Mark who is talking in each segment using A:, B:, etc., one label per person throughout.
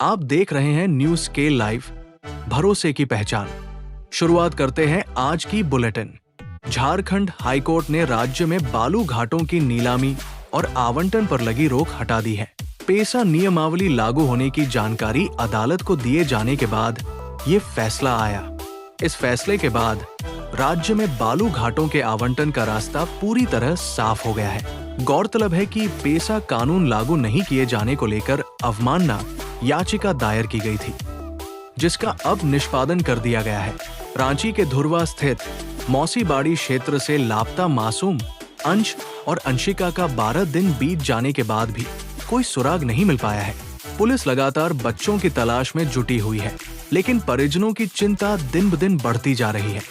A: आप देख रहे हैं न्यूज स्केल लाइव, भरोसे की पहचान। शुरुआत करते हैं आज की बुलेटिन। झारखंड हाईकोर्ट ने राज्य में बालू घाटों की नीलामी और आवंटन पर लगी रोक हटा दी है। पेसा नियमावली लागू होने की जानकारी अदालत को दिए जाने के बाद ये फैसला आया। इस फैसले के बाद राज्य में बालू घाटों के आवंटन का रास्ता पूरी तरह साफ हो गया है। गौरतलब है कि पेसा कानून लागू नहीं किए जाने को लेकर अवमानना याचिका दायर की गई थी, जिसका अब निष्पादन कर दिया गया है। रांची के धुरवा स्थित मौसीबाड़ी क्षेत्र से लापता मासूम अंश और अंशिका का 12 दिन बीत जाने के बाद भी कोई सुराग नहीं मिल पाया है। पुलिस लगातार बच्चों की तलाश में जुटी हुई है, लेकिन परिजनों की चिंता दिन ब दिन बढ़ती जा रही है।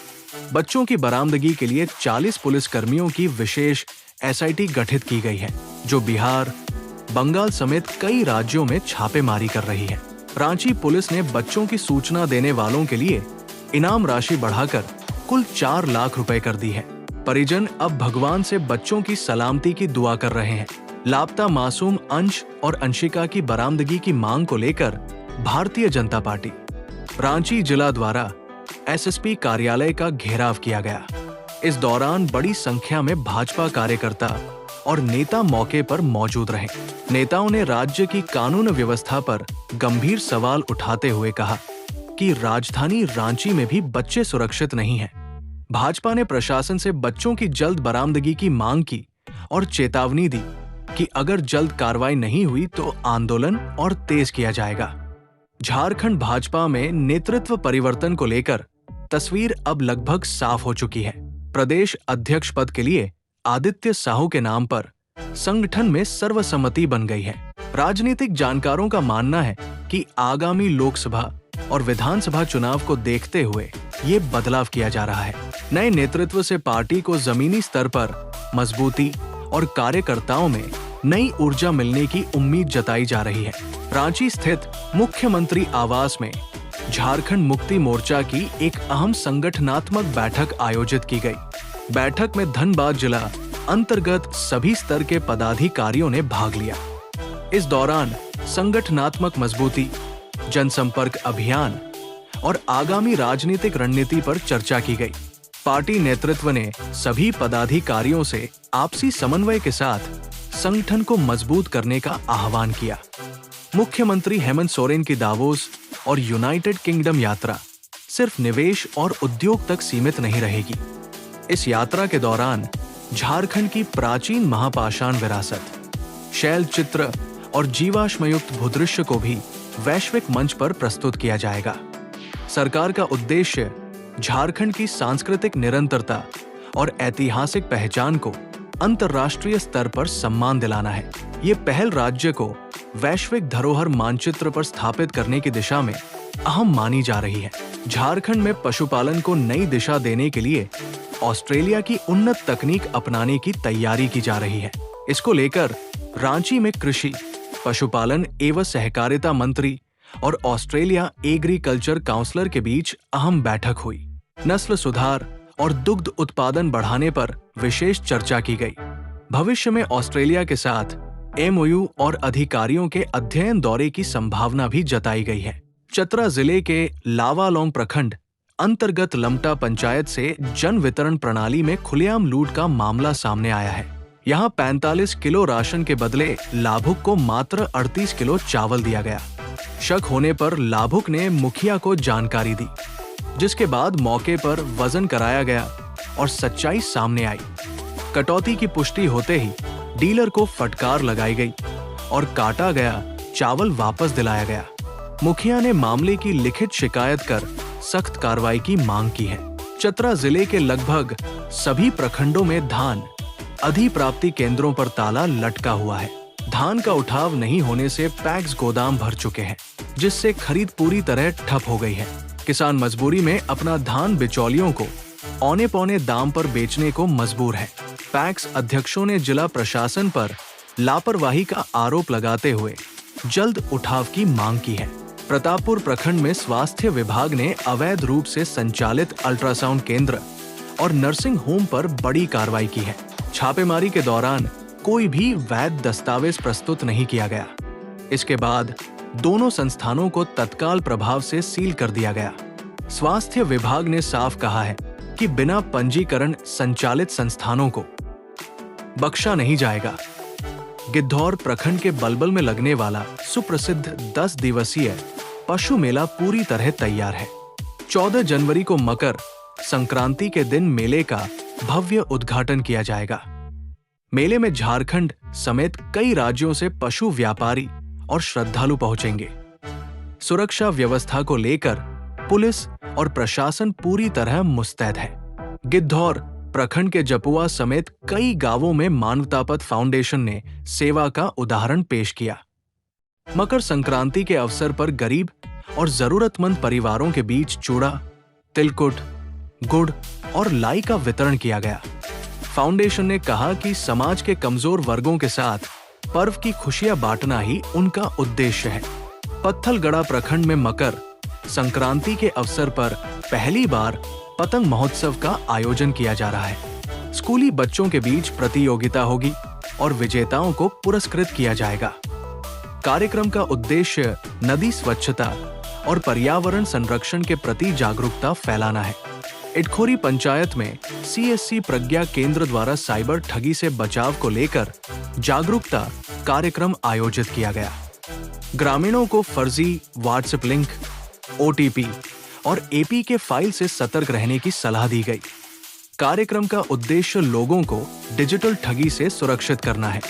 A: बच्चों की बरामदगी के लिए 40 पुलिस कर्मियों की विशेष SIT गठित की गई है, जो बिहार, बंगाल समेत कई राज्यों में छापेमारी कर रही है। रांची पुलिस ने बच्चों की सूचना देने वालों के लिए इनाम राशि बढ़ाकर कुल 4 लाख रुपए कर दी है। परिजन अब भगवान से बच्चों की सलामती की दुआ कर रहे हैं। लापता मासूम अंश और अंशिका की बरामदगी की मांग को लेकर भारतीय जनता पार्टी रांची जिला द्वारा SSP कार्यालय का घेराव किया गया। इस दौरान बड़ी संख्या में भाजपा कार्यकर्ता और नेता मौके पर मौजूद रहे। नेताओं ने राज्य की कानून व्यवस्था पर गंभीर सवाल उठाते हुए कहा कि राजधानी रांची में भी बच्चे सुरक्षित नहीं हैं। भाजपा ने प्रशासन से बच्चों की जल्द बरामदगी की मांग की और चेतावनी दी कि अगर जल्द कार्रवाई नहीं हुई तो आंदोलन और तेज किया जाएगा। झारखंड भाजपा में नेतृत्व परिवर्तन को लेकर तस्वीर अब लगभग साफ हो चुकी है। प्रदेश अध्यक्ष पद के लिए आदित्य साहू के नाम पर संगठन में सर्वसम्मति बन गई है। राजनीतिक जानकारों का मानना है कि आगामी लोकसभा और विधानसभा चुनाव को देखते हुए ये बदलाव किया जा रहा है। नए नेतृत्व से पार्टी को जमीनी स्तर पर मजबूती और कार्यकर्ताओं में नई ऊर्जा मिलने की उम्मीद जताई जा रही है। रांची स्थित मुख्यमंत्री आवास में झारखंड मुक्ति मोर्चा की एक अहम संगठनात्मक बैठक आयोजित की गई। बैठक में धनबाद जिला अंतर्गत सभी स्तर के पदाधिकारियों ने भाग लिया। इस दौरान संगठनात्मक मजबूती, जनसंपर्क अभियान और आगामी राजनीतिक रणनीति पर चर्चा की गई। पार्टी नेतृत्व ने सभी पदाधिकारियों से आपसी समन्वय के साथ संगठन को मजबूत करने का आह्वान किया। मुख्यमंत्री हेमंत सोरेन की दावोस और यूनाइटेड किंगडम यात्रा सिर्फ निवेश और उद्योग तक सीमित नहीं रहेगी। इस यात्रा के दौरान झारखंड की प्राचीन महापाषाण विरासत, शैल चित्र और जीवाश्मयुक्त भूदृश्य को भी वैश्विक मंच पर प्रस्तुत किया जाएगा। सरकार का उद्देश्य झारखंड की सांस्कृतिक निरंतरता और ऐतिहासिक पहचान को अंतर्राष्ट्रीय स्तर पर सम्मान दिलाना है। ये पहल राज्य को वैश्विक धरोहर मानचित्र पर स्थापित करने की दिशा में अहम मानी जा रही है। झारखंड में पशुपालन को नई दिशा देने के लिए ऑस्ट्रेलिया की उन्नत तकनीक अपनाने की तैयारी की जा रही है। इसको लेकर रांची में कृषि, पशुपालन एवं सहकारिता मंत्री और ऑस्ट्रेलिया एग्रीकल्चर काउंसलर के बीच अहम बैठक हुई। नस्ल सुधार और दुग्ध उत्पादन बढ़ाने पर विशेष चर्चा की गई। भविष्य में ऑस्ट्रेलिया के साथ MOU और अधिकारियों के अध्ययन दौरे की संभावना भी जताई गई है। चतरा जिले के लावालौंग प्रखंड अंतर्गत लमटा पंचायत से जन वितरण प्रणाली में खुलेआम लूट का मामला सामने आया है। यहाँ 45 किलो राशन के बदले लाभुक को मात्र 38 किलो चावल दिया गया। शक होने पर लाभुक ने मुखिया को जानकारी दी, जिसके बाद मौके पर वजन कराया गया और सच्चाई सामने आई। कटौती की पुष्टि होते ही डीलर को फटकार लगाई गई और काटा गया चावल वापस दिलाया गया। मुखिया ने मामले की लिखित शिकायत कर सख्त कार्रवाई की मांग की है। चतरा जिले के लगभग सभी प्रखंडों में धान अधिप्राप्ति केंद्रों पर ताला लटका हुआ है। धान का उठाव नहीं होने से पैक्स गोदाम भर चुके हैं, जिससे खरीद पूरी तरह ठप हो गई है। किसान मजबूरी में अपना धान बिचौलियों को औने पौने दाम पर बेचने को मजबूर है। पैक्स अध्यक्षों ने जिला प्रशासन पर लापरवाही का आरोप लगाते हुए जल्द उठाव की मांग की है। प्रतापपुर प्रखंड में स्वास्थ्य विभाग ने अवैध रूप से संचालित अल्ट्रासाउंड केंद्र और नर्सिंग होम पर बड़ी कार्रवाई की है। छापेमारी के दौरान कोई भी वैध दस्तावेज प्रस्तुत नहीं किया गया। इसके बाद दोनों संस्थानों को तत्काल प्रभाव से सील कर दिया गया। स्वास्थ्य विभाग ने साफ कहा है कि बिना पंजीकरण संचालित संस्थानों को बख्शा नहीं जाएगा। गिद्धौर प्रखंड के बलबल में लगने वाला सुप्रसिद्ध 10 दिवसीय पशु मेला पूरी तरह तैयार है। 14 जनवरी को मकर संक्रांति के दिन मेले का भव्य उद्घाटन किया जाएगा। मेले में झारखंड समेत कई राज्यों से पशु व्यापारी और श्रद्धालु पहुंचेंगे। सुरक्षा व्यवस्था को लेकर पुलिस और प्रशासन पूरी तरह मुस्तैद है। गिद्धौर प्रखंड के जपुआ समेत कई गांवों में मानवतापथ फाउंडेशन ने सेवा का उदाहरण पेश किया। मकर संक्रांति के अवसर पर गरीब और जरूरतमंद परिवारों के बीच चूड़ा, तिलकुट, गुड़ और लाई का वितरण किया गया। फाउंडेशन ने कहा कि समाज के कमजोर वर्गों के साथ पर्व की खुशियां बांटना ही उनका उद्देश्य है। पत्थलगड़ा प्रखंड में मकर संक्रांति के अवसर पर पहली बार पतंग महोत्सव का आयोजन किया जा रहा है। स्कूली बच्चों के बीच प्रतियोगिता होगी और विजेताओं को पुरस्कृत किया जाएगा। कार्यक्रम का उद्देश्य नदी स्वच्छता और पर्यावरण संरक्षण के प्रति जागरूकता फैलाना है। इटखोरी पंचायत में CSC प्रज्ञा केंद्र द्वारा साइबर ठगी से बचाव को लेकर जागरूकता कार्यक्रम आयोजित किया गया। ग्रामीणों को फर्जी व्हाट्सएप लिंक, OTP और APK फाइल से सतर्क रहने की सलाह दी गई। कार्यक्रम का उद्देश्य लोगों को डिजिटल ठगी से सुरक्षित करना है।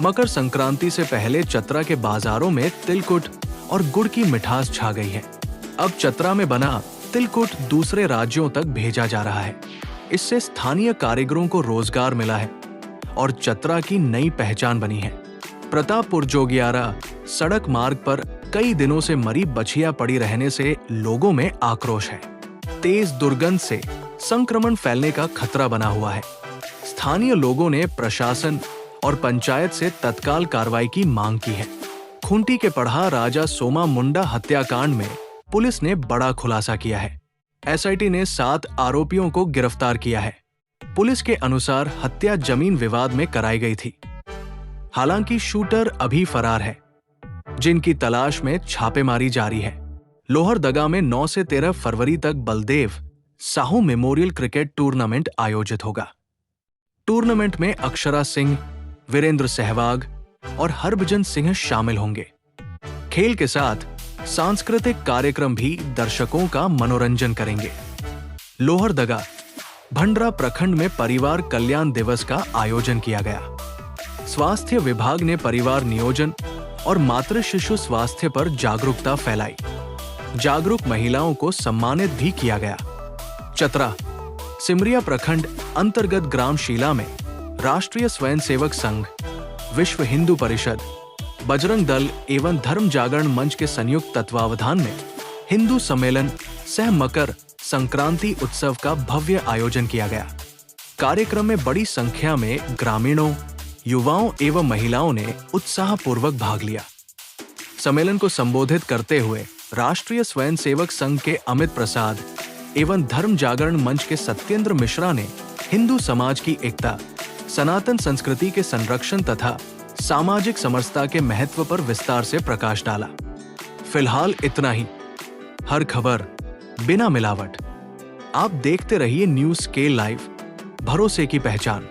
A: मकर संक्रांति से पहले चतरा के बाजारों में तिलकुट और गुड़ की मिठास छा गई है। अब चतरा में बना तिलकुट दूसरे राज्यों तक भेजा जा रहा है। इससे स्थानीय कारीगरों को रोजगार मिला है और चतरा की नई पहचान बनी है। प्रतापपुर जोगियारा सड़क मार्ग पर कई दिनों से मरी बछिया पड़ी रहने से लोगों में आक्रोश है। तेज दुर्गंध से संक्रमण फैलने का खतरा बना हुआ है। स्थानीय लोगों ने प्रशासन और पंचायत से तत्काल कार्रवाई की मांग की है। खूंटी के पढ़ा राजा सोमा मुंडा हत्याकांड में पुलिस ने बड़ा खुलासा किया है। SIT ने 7 आरोपियों को गिरफ्तार किया है। पुलिस के अनुसार हत्या जमीन विवाद में कराई गई थी। हालांकि शूटर अभी फरार है, जिनकी तलाश में छापेमारी जारी है। लोहरदगा में 9 से 13 फरवरी तक Baldev Sahu memorial cricket tournament आयोजित होगा। टूर्नामेंट में अक्षरा सिंह, वीरेंद्र सहवाग और हरभजन सिंह शामिल होंगे। खेल के साथ सांस्कृतिक कार्यक्रम भी दर्शकों का मनोरंजन करेंगे। लोहरदगा भंडरा प्रखंड में परिवार कल्याण दिवस का आयोजन किया गया। स्वास्थ्य विभाग ने परिवार नियोजन और मातृ शिशु स्वास्थ्य पर जागरूकता फैलाई। जागरूक महिलाओं को सम्मानित भी किया गया। चतरा सिमरिया प्रखंड अंतर्गत ग्राम शीला में राष्ट्रीय स्वयंसेवक संघ, विश्व हिंदू परिषद, बजरंग दल एवं धर्म जागरण मंच के संयुक्त तत्वावधान में हिंदू सम्मेलन सह मकर संक्रांति उत्सव का भव्य आयोजन किया गया। कार्यक्रम में बड़ी संख्या में ग्रामीणों, युवाओं एवं महिलाओं ने उत्साहपूर्वक भाग लिया। सम्मेलन को संबोधित करते हुए राष्ट्रीय स्वयंसेवक संघ के अमित प्रसाद एवं धर्म जागरण मंच के सत्येंद्र मिश्रा ने हिंदू समाज की एकता, सनातन संस्कृति के संरक्षण तथा सामाजिक समरसता के महत्व पर विस्तार से प्रकाश डाला। फिलहाल इतना ही। हर खबर बिना मिलावट। आप देखते रहिए न्यूज़ स्केल लाइव, भरोसे की पहचान।